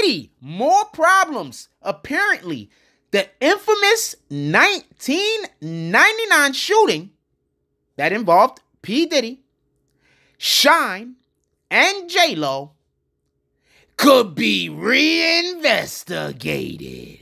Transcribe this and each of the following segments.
many more problems. Apparently, the infamous 1999 shooting that involved P Diddy, Shyne, and J-Lo could be reinvestigated.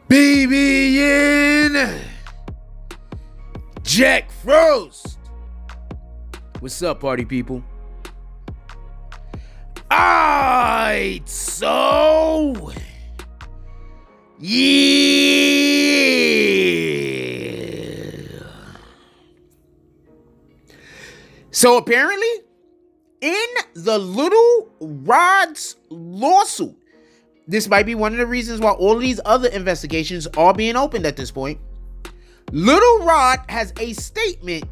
BBN Jack Frost. What's up, party people? Alright, so yeah. So apparently, in the Little Rod's lawsuit, this might be one of the reasons why all of these other investigations are being opened at this point. Little Rod has a statement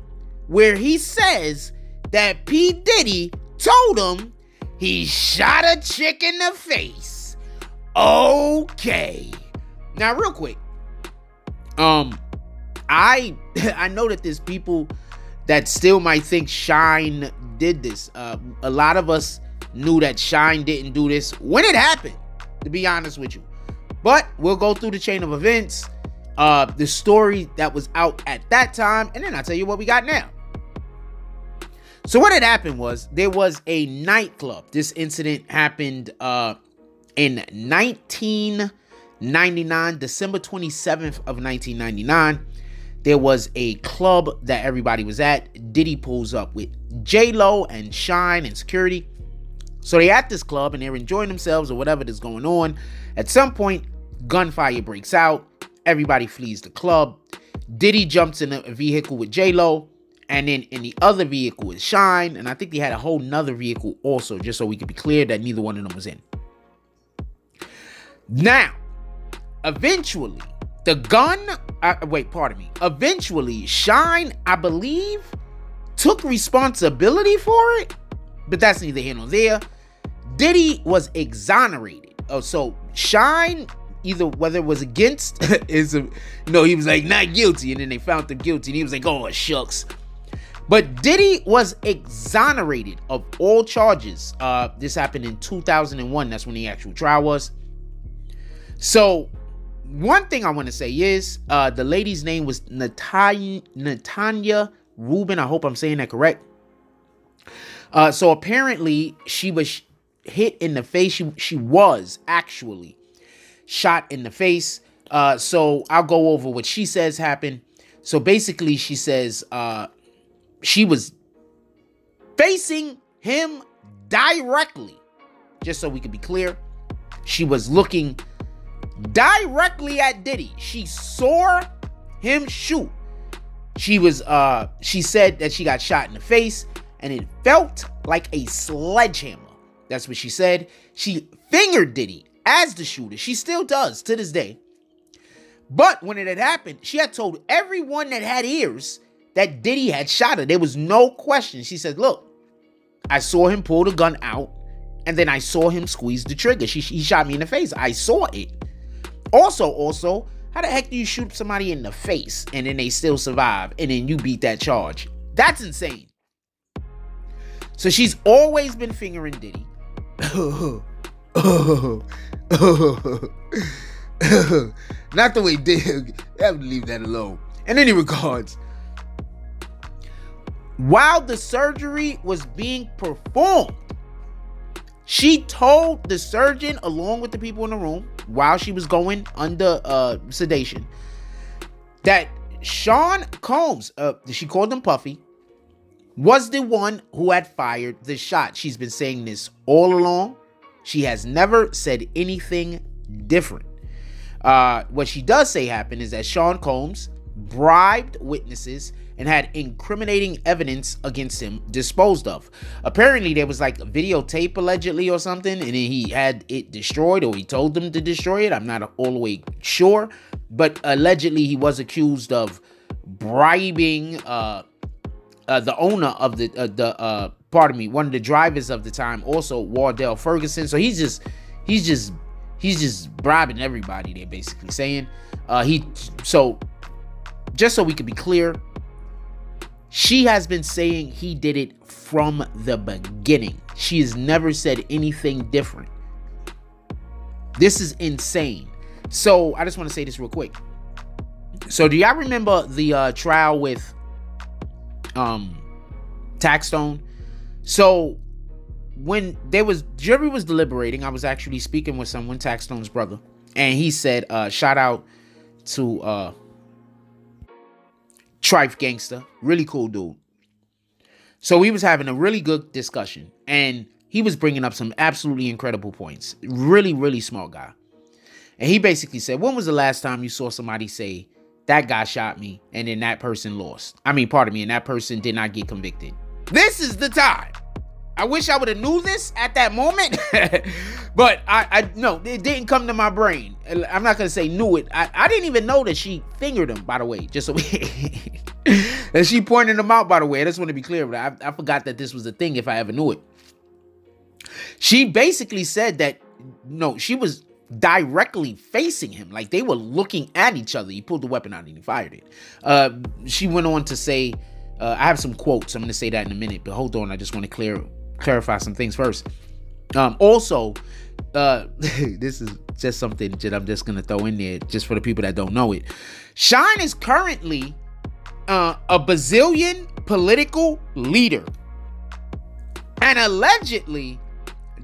where he says that P. Diddy told him he shot a chick in the face. Okay. Now, real quick. I know that there's people that still might think Shyne did this. A lot of us knew that Shyne didn't do this when it happened, to be honest with you. But we'll go through the chain of events, the story that was out at that time, and then I'll tell you what we got now. So what had happened was, there was a nightclub. This incident happened in 1999, December 27th of 1999. There was a club that everybody was at. Diddy pulls up with J-Lo and Shyne and security. So they're at this club and they're enjoying themselves or whatever is going on. At some point, gunfire breaks out. Everybody flees the club. Diddy jumps in a vehicle with J-Lo. And then in the other vehicle is Shyne. And I think they had a whole nother vehicle also, just so we could be clear that neither one of them was in. Now, eventually, the gun... Eventually, Shyne, I believe, took responsibility for it. But that's neither here nor there. Diddy was exonerated. Oh, so Shyne, either whether it was against he was like, not guilty, and then they found him guilty, and he was like, oh, shucks. But Diddy was exonerated of all charges. This happened in 2001. That's when the actual trial was. So one thing I want to say is the lady's name was Natania Reuben. I hope I'm saying that correct. So apparently she was hit in the face. She was actually shot in the face. So I'll go over what she says happened. So basically she says she was facing him directly. Just so we can be clear. She was looking directly at Diddy. She saw him shoot. She said that she got shot in the face. And it felt like a sledgehammer. That's what she said. She fingered Diddy as the shooter. She still does to this day. But when it had happened, she had told everyone that had ears that Diddy had shot her. There was no question. She said, look, I saw him pull the gun out. And then I saw him squeeze the trigger. He shot me in the face. I saw it. Also, how the heck do you shoot somebody in the face and then they still survive and then you beat that charge? That's insane. So she's always been fingering Diddy. Not the way Diddy. I have to leave that alone. In any regards, while the surgery was being performed, she told the surgeon, along with the people in the room, while she was going under sedation, that Sean Combs, she called him Puffy, was the one who had fired the shot. She's been saying this all along. She has never said anything different. What she does say happened is that Sean Combs bribed witnesses and had incriminating evidence against him disposed of. Apparently, there was like a videotape allegedly or something, and then he had it destroyed, or he told them to destroy it. I'm not all the way sure, but allegedly he was accused of bribing the owner of the pardon me, one of the drivers of the time, also Wardell Ferguson. So he's just bribing everybody. They're basically saying so just so we can be clear, she has been saying he did it from the beginning. She has never said anything different. This is insane. So I just want to say this real quick. So do y'all remember the trial with Taxstone? So when jury was deliberating, I was actually speaking with someone, Taxstone's brother, and he said, shout out to Trife Gangster, really cool dude. So we was having a really good discussion, and he was bringing up some absolutely incredible points. Really, really smart guy. And he basically said, when was the last time you saw somebody say, that guy shot me, and then that person lost? I mean, pardon me, and that person did not get convicted. This is the time. I wish I would have knew this at that moment, but no, it didn't come to my brain. I'm not going to say knew it. I didn't even know that she fingered him, by the way, just so that she pointed him out, by the way. I just want to be clear, but I forgot that this was a thing if I ever knew it. She basically said that, no, she was directly facing him. Like, they were looking at each other. He pulled the weapon out and he fired it. She went on to say, I have some quotes. I'm going to say that in a minute, but hold on. I just want to clarify some things first. Also, this is just something that I'm just going to throw in there just for the people that don't know it. Shyne is currently a Brazilian political leader. And allegedly,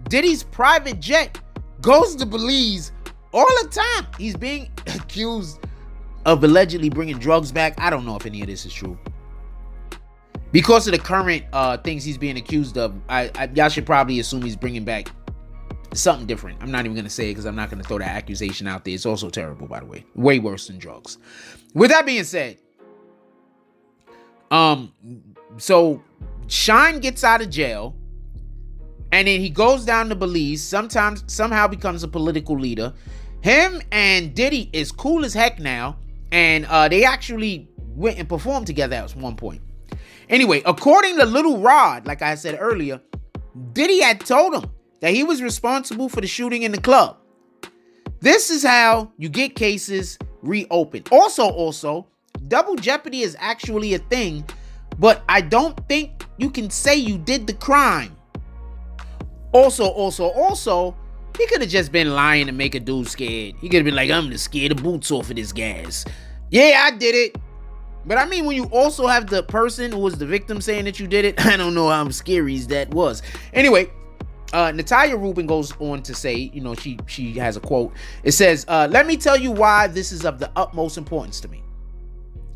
Diddy's private jet goes to Belize all the time. He's being accused of allegedly bringing drugs back. I don't know if any of this is true. Because of the current things he's being accused of, y'all should probably assume he's bringing back something different. I'm not even going to say it because I'm not going to throw that accusation out there. It's also terrible, by the way. Way worse than drugs. With that being said, so Shyne gets out of jail, and then he goes down to Belize, somehow becomes a political leader. Him and Diddy is cool as heck now, and they actually went and performed together at one point. Anyway, according to Little Rod, like I said earlier, Diddy had told him that he was responsible for the shooting in the club. This is how you get cases reopened. Also, double jeopardy is actually a thing, but I don't think you can say you did the crime. Also, he could have just been lying to make a dude scared. He could have been like, I'm gonna scare the boots off of this gas. Yeah, I did it. But I mean, when you also have the person who was the victim saying that you did it, I don't know how scary that was. Anyway, Natania Reuben goes on to say, you know, she has a quote. It says, let me tell you why this is of the utmost importance to me.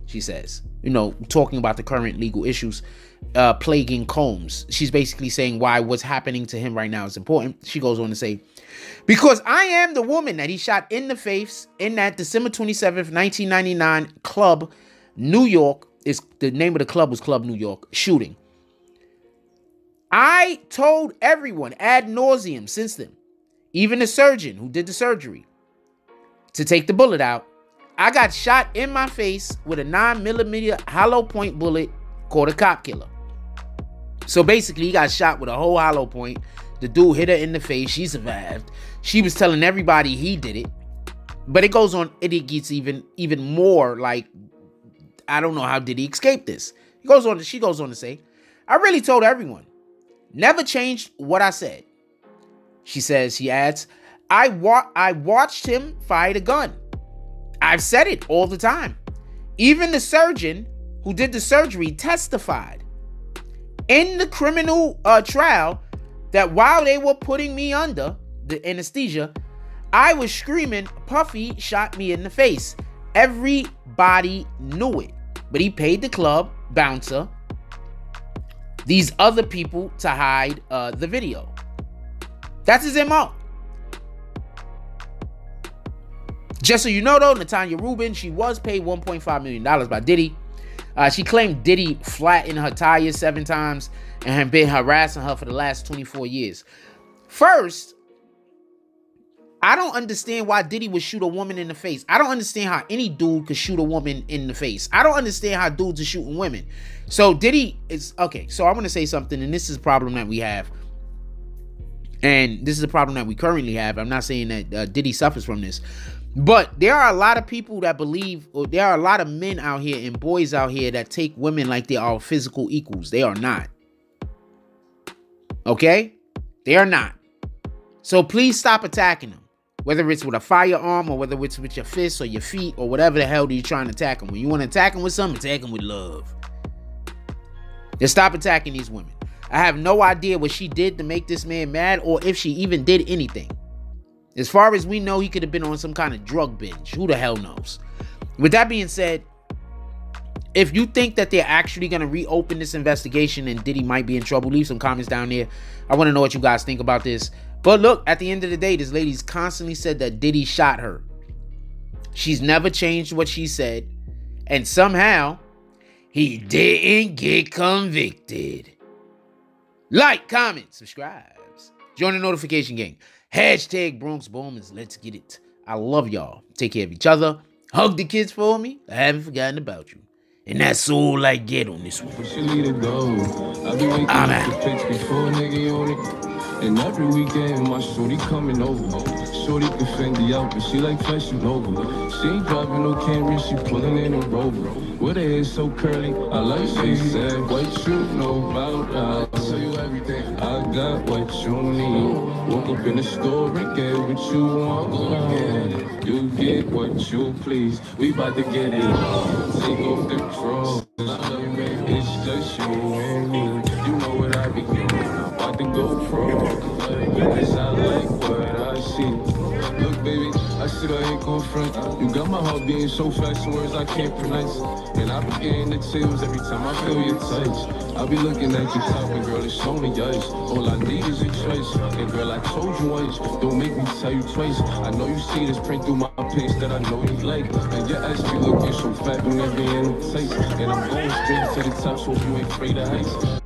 She says, you know, talking about the current legal issues plaguing Combs. She's basically saying why what's happening to him right now is important. She goes on to say, because I am the woman that he shot in the face in that December 27th, 1999 club, New York. Is the name of the club was Club New York shooting. I told everyone ad nauseum since then, even the surgeon who did the surgery, to take the bullet out. I got shot in my face with a 9mm hollow point bullet called a cop killer. So basically, he got shot with a whole hollow point. The dude hit her in the face. She survived. She was telling everybody he did it. But it goes on. It gets even more like, I don't know how did he escape this. She goes on to say, I really told everyone. Never changed what I said. She adds, I watched him fire the gun. I've said it all the time. Even the surgeon who did the surgery testified in the criminal trial that while they were putting me under the anesthesia, I was screaming, Puffy shot me in the face. Everybody knew it. But he paid the club bouncer, these other people, to hide the video. That's his MO. Just so you know, though, Natania Reuben, she was paid $1.5 million by Diddy. She claimed Diddy flattened her tires 7 times and had been harassing her for the last 24 years. First, I don't understand why Diddy would shoot a woman in the face. I don't understand how any dude could shoot a woman in the face. I don't understand how dudes are shooting women. So Diddy is, okay, so I want to say something, and this is a problem that we have. And this is a problem that we currently have. I'm not saying that Diddy suffers from this. But there are a lot of people that believe, or there are a lot of men out here and boys out here that take women like they are physical equals. They are not. Okay? They are not. So please stop attacking them. Whether it's with a firearm or whether it's with your fists or your feet or whatever the hell you're trying to attack them. When you want to attack them with something, attack them with love. Just stop attacking these women. I have no idea what she did to make this man mad or if she even did anything. As far as we know, he could have been on some kind of drug binge. Who the hell knows? With that being said, if you think that they're actually going to reopen this investigation and Diddy might be in trouble, leave some comments down there. I want to know what you guys think about this. But look, at the end of the day, this lady's constantly said that Diddy shot her. She's never changed what she said. And somehow, he didn't get convicted. Like, comment, subscribe. Join the notification gang. Hashtag Bronx Bowmans. Let's get it. I love y'all. Take care of each other. Hug the kids for me. I haven't forgotten about you. And that's all I get on this one. I'm out. And every weekend, my shorty coming over. Shorty can fend the out, but she like flashing over. She ain't driving no Camry, she pulling in a Rover. With her hair so curly, I like she said, what you know about us. I'll tell you everything, I got what you need. Woke up in the store and get what you want. Yeah, you get what you please. We about to get it. Take off the drawers. It's just you and me. You know what I be doing. About to go pro. Cause I like what I see. Look, baby, I said I ain't gon' front. You got my heart beating so fast, some words I can't pronounce. And I be getting the chills every time I feel your touch. I be looking at you talking, girl, it's only ice. All I need is a choice. And girl, I told you once, don't make me tell you twice. I know you see this print through my pants that I know you like. And your ass be looking so fat, you never in the taste. And I'm going straight to the top, so you ain't afraid of heights.